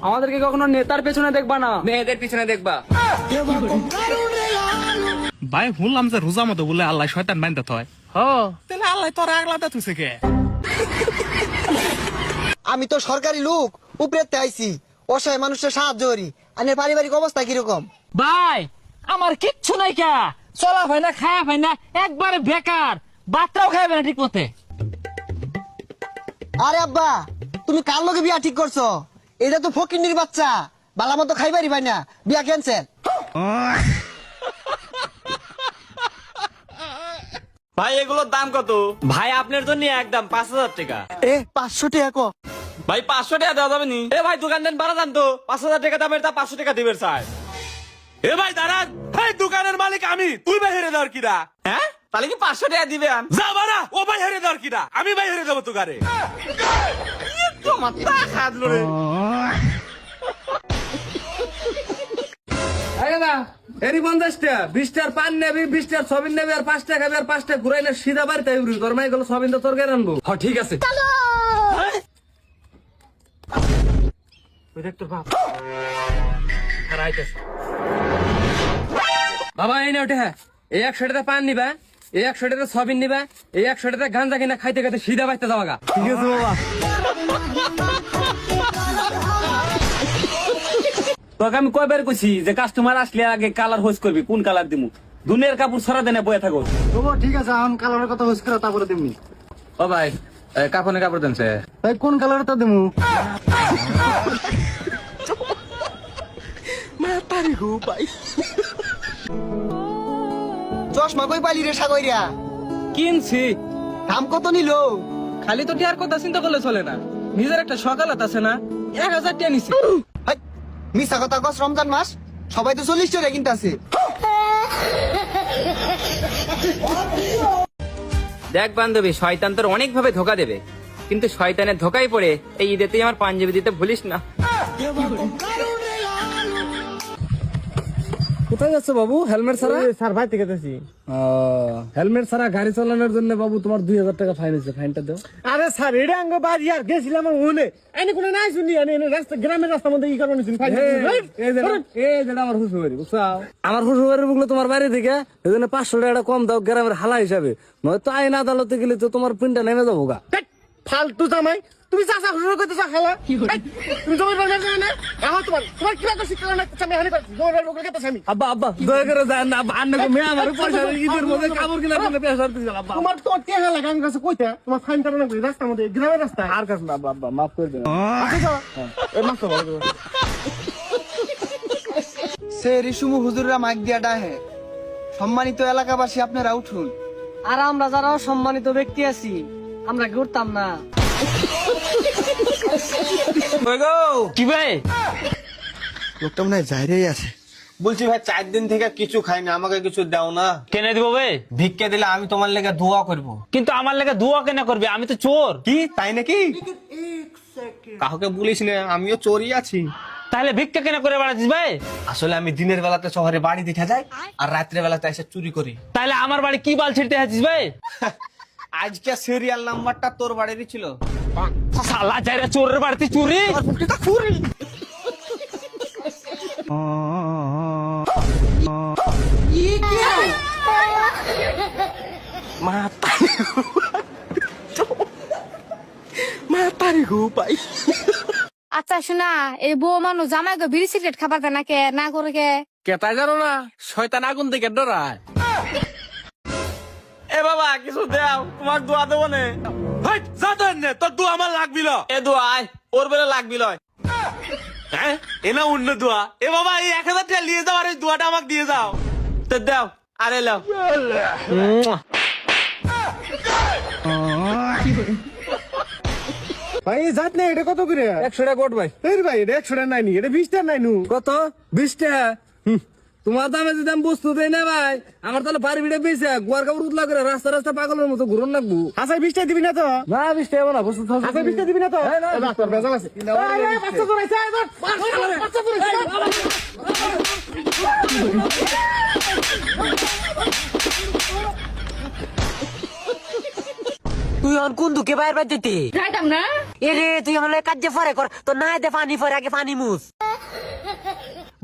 আমাদেরকে কখনো নেতার পেছনে দেখবা না, মেয়েদের পিছনে দেখবা। ভাই শুনলাম যে রোজা মতো বলে আল্লাহ শয়তান বান্ধা হয়। তাহলে আল্লাহ তোর আগলাটা তুই কে? আমি তো সরকারি লোক, উপরে আইছি, অসহায় মানুষের সাহায্য করি। আনের পারিবারিক অবস্থা কিরকম? ভাই আমার কিচ্ছু নাই কা, চলা ভাই না, খায়া ভাই না, একবারে বেকার, বাচ্চাও খাইবে না ঠিক মতে। আরে আব্বা, তুমি কার লগে বিয়া ঠিক করছো? এটা তো ফকিন্নির বাচ্চা, বালা মতো খাইবারি ভাই না, বিয়া ক্যান্সেল। ভাই এগুলোর দাম কত? ভাই আপনার জন্য একদম 5,000 টাকা। 500 টাকা কো? ভাই 500 টাকা দেওয়া যাবে নি? এ ভাই দোকান দেন বাড়া দাম তো, 5,000 টাকা দামের তা 500 টাকা দিবেন স্যার। এ ভাই দাঁড়ান, ভাই দোকানের মালিক আমি, তুই ভাই হেরে দেওয়ার কিনা? হ্যাঁ তাহলে কি 500 টাকা দিবেন? যা বাড়া, ও ভাই হেরে দেওয়ার কিনা? আমি ভাই হেরে দেবো তোকারে। মাথা খাদলো রে। এরি 50 টাকা, 20 টাকার পান নেবি, 20 টাকার সবিন নেবি, আর 5 টাকা খাবি, আর 5 টাকা ঘুরাইলে সিধা বাড়িতে আইবি। তোর মাই গেল সবিন তো তোর গায়ে আনবো। হ্যাঁ ঠিক আছে। বাবা এই না ওঠে, এই 100 টাকা পান নিবা, এই 100 টাকা সবিন নিবা, এই 100 টাকা গাঁজা কিনা খাইতে খাইতে সিধা বাড়িতে যাওয়া গা। ঠিক আছে বাবা। তোকে আমি কয়বার কইছি যে কাস্টমার আসলে আগে কালার হোস করবি, কোন কালার দিমু? দুনিয়ার কাপড় ছড়া দেনে বয়ে থাকো। ঠিক আছে, এখন কালারের কথা হইছে করে তারপরে দিমনি। ও ভাই কাপড়ে কাপড় দেনছে ভাই কোন কালারটা দিমু? চশমা কই পালি রে সাগরিয়া? কিনছি। দাম কত নিল? খালি তো টিয়ার কথা চিন্তা করলে চলে না, নিজের একটা সকালত আছে না, 1000 টাকা নিছি। হাই, মিছা কথা কস, রমজান মাস সবাই তো 40 টাকা কিনতাছে। দেখ বান্ধবী, শয়তান তোর অনেক ভাবে ধোকা দেবে, কিন্তু শয়তানের ধোকায় পড়ে এই ঈদেতেই আমার পাঞ্জাবি দিতে ভুলিস না। কোথায় যাচ্ছে বাবু? হেলমেট ছাড়া? স্যার ভাই থেকে যাচ্ছি। হেলমেট ছাড়া গাড়ি চালানোর জন্য বাবু তোমার 2000 টাকা ফাইন হয়েছে, ফাইনটা দাও। আরে স্যার এটা আঙ্গ বাড়ি আর গেছিলাম ওনে, আইনে কোনো নাই শুনি, আইনে রাস্তা গ্রামের রাস্তার মধ্যে কি কারণে শুনি ফাইন। এই যেটা আমার শ্বশুরবাড়ি, বুঝছো? আমার শ্বশুরবাড়ি বুঝলো তোমার বাড়ি থেকে, এই জন্য 500 টাকা কম দাও গ্রামের হালা হিসাবে, নয়তো আইন আদালতে গেলে তো তোমার পিনটা নেমে যাবো গা। ফালতু জামাই, তুমি চাচা শুরু করতে চা খালা, তুমি জমির বাজার যাবে না? আমার তোমার কি বাদ শিখলো না? আমি হানি করছি জমির বাজার করতে আমি। আব্বা আব্বা দয়া করে যান না, আন্না কো মেয়ে আমার পয়সা ঈদের মধ্যে কাপড় কেনার জন্য পেশার দিছিল। আব্বা তোমার তো টেহা লাগা আমি কাছে কইতা, তোমার ফাইন কারণ না রাস্তার মধ্যে, গ্রামের রাস্তা আর কাছে না। আব্বা আব্বা মাফ করে দেন। এই মাফ করো। সে রিসুমু হুজুররা মাইক দিয়া ডাহে, সম্মানিত এলাকাবাসী আপনারা উঠুন। আর আমরা যারা সম্মানিত ব্যক্তি আছি আমরা কি উঠতাম না? কি ভাই? লোকটা মনে হয় জায়গায় আছে। বলছি ভাই 4 দিন থেকে কিছু খাই না, আমাকে কিছু দাও না। কেনে দিব ভাই? ভিক্ষা দিলে আমি তোমার লেগে দোয়া করব। কিন্তু আমার লেগে দুয়া কেন করবি? আমি তো চোর। কি তাই নাকি? কাউকে বলিস না, আমিও চোরই আছি। তাহলে ভিক্ষা কেন করে বেড়াচ্ছিস ভাই? আসলে আমি দিনের বেলাতে শহরে বাড়ি দেখা যায়, আর রাত্রে বেলাতে এসে চুরি করি। তাহলে আমার বাড়ি কি বাল ছিড়তে আছিস ভাই? আজকে সিরিয়াল নাম্বারটা তোর বাড়িরই ছিল। শালা যাইরা চোরের বাড়িতে চুরি। আচ্ছা শোনা, এই বউ মানুষ জামাই গো বিড়ি সিগারেট খাবার দেয় না, কে না করে কে? কেতা জানো না, শয়তান আগুন থেকে ডরায়। এ বাবা কিছু দাও, তোমার দোয়া দেবো নে। ভাই যা তো এনে, তোর দোয়া আমার লাগবিল। এ দোয়া আয়, ওর বেলা লাগবি লয়। হ্যাঁ এ না অন্য দোয়া। এ বাবা এই 1000 টাকা নিয়ে যাও, আর এই দোয়াটা আমাকে দিয়ে যাও। তো দাও, আরে লাও। ভাই জাত না এটা কত করে? 100 টাকা কোট ভাই। এই ভাই এটা 100 টাকা নাইনি, এটা 20 টাকা নাইনু। কত? 20 টাকা? তোমার দামে যদি আমি বস্তু দেই না ভাই, আমার তাহলে বাড়ি ভিড়ে বেঁচে গোয়ার কাপড় উতলা করে রাস্তা রাস্তা পাগলের মতো ঘুরন লাগবো। আচ্ছা 20 টাকা দিবি না তো? না 20 টাকা না, বস্তু আচ্ছা 20 টাকা দিবি না তো? ডাক্তার বেজাল আছে। আরে বাচ্চা চুরাইছে, বাচ্চা চুরাইছে। তুই এখন কোন দুঃখে বাইরে বাইর যেতে যাইতাম না এরে তুই এখন কাজে পরে কর তো না দে পানি পরে আগে পানি মুস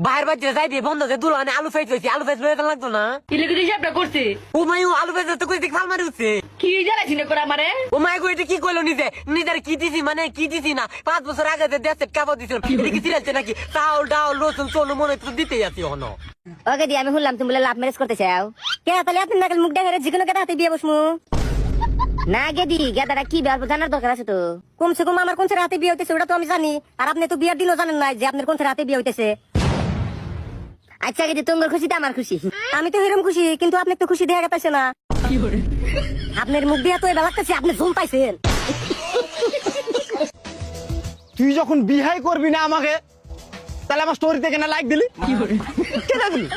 বাইরে বাইর যাই দিয়ে বন্ধ যে দুলানে আলু ফেজ হয়েছে আলু ফেজ লয়ে লাগতো না ইলেকট্রিক হিসাবটা করছে ও মাই আলু ফেজ তো কই দিক ফাল মারি উঠছে কি জ্বালাইছি না করে আমারে ও মাই গো এটা কি কইলো নিজের কি দিছি মানে কি দিছি না 5 বছর আগে যে দেশে কাপড় দিছিল এটা কি চিরাচ্ছে নাকি চাউল ডাউল রসুন চলো মনে তো দিতেই আছি হনো ওকে দি আমি শুনলাম তুমি বলে লাভ ম্যারেজ করতে চাও কে তাহলে আপনি নাকাল মুখ দেখা যে কোনো কেটা হাতে বিয়ে বসমু না গেদি গেদাটা কি বিয়ার জানার দরকার আছে তো কমসে কম আমার কোন ছেলে হাতে বিয়ে হইতেছে ওটা তো আমি জানি আর আপনি তো বিয়ের দিনও জানেন না যে আপনার কোন ছেলে হাতে বিয়ে হইতেছে আচ্ছা গেদি তোমার খুশিতে আমার খুশি আমি তো এরকম খুশি কিন্তু আপনি তো খুশি দেখা গেছে না আপনার মুখ দিয়ে তো এবার লাগতেছে আপনি জুম পাইছেন তুই যখন বিহাই করবি না আমাকে তাহলে আমার স্টোরিতে কেন লাইক দিলি কেন দিলি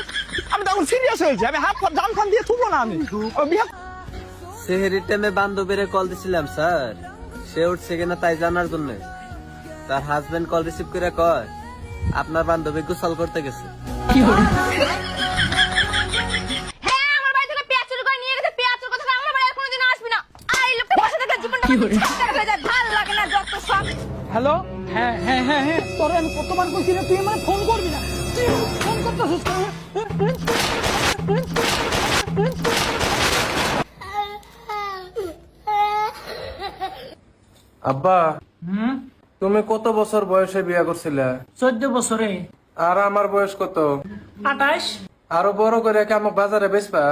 আমি তখন সিরিয়াস হয়েছি আমি হাত জান খান দিয়ে থুবো না আমি বিহা সেহেরির টাইমে বান্ধবীরে কল দিছিলাম স্যার, সে উঠছে কিনা তাই জানার জন্য। তার হাজবেন্ড কল রিসিভ করে কয় আপনার বান্ধবী গোসল করতে গেছে। হ্যাঁ আমার বাড়ি থেকে পেঁয়াজ চুরি করে নিয়ে গেছে পেঁয়াজ চুরি কথা আমার বাড়ি আর কোনোদিন আসবি না এই লোকটা বসে থেকে জীবনটা ছাড় হয়ে যায় ভালো লাগে না যত সব হ্যালো হ্যাঁ হ্যাঁ হ্যাঁ হ্যাঁ তোরে আমি কতবার কইছি না তুই আমার ফোন করবি না তুই ফোন করতেছিস আব্বা তুমি কত বছর বয়সে বিয়ে করছিলে? 14 বছরে আর আমার বয়স কত? 28 আরো বড় করে কি আমাকে বাজারে বেচবা?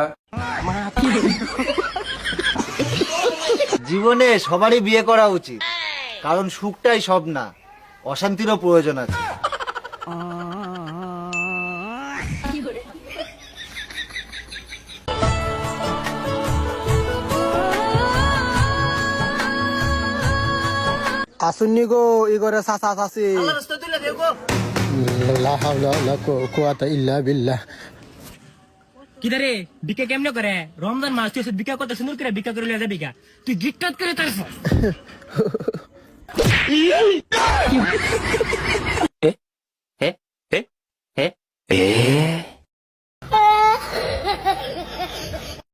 জীবনে সবারই বিয়ে করা উচিত, কারণ সুখটাই সব না, অশান্তিরও প্রয়োজন আছে। আসুননি গো ইগরে চাচা চাচি। কিদারে বিকা কেমনে করে রমজান মাস তুই বিকা করতে সুন্দর করে বিকা করে লিয়ে বিকা তুই গিটকাট করে তার হে হে হে হে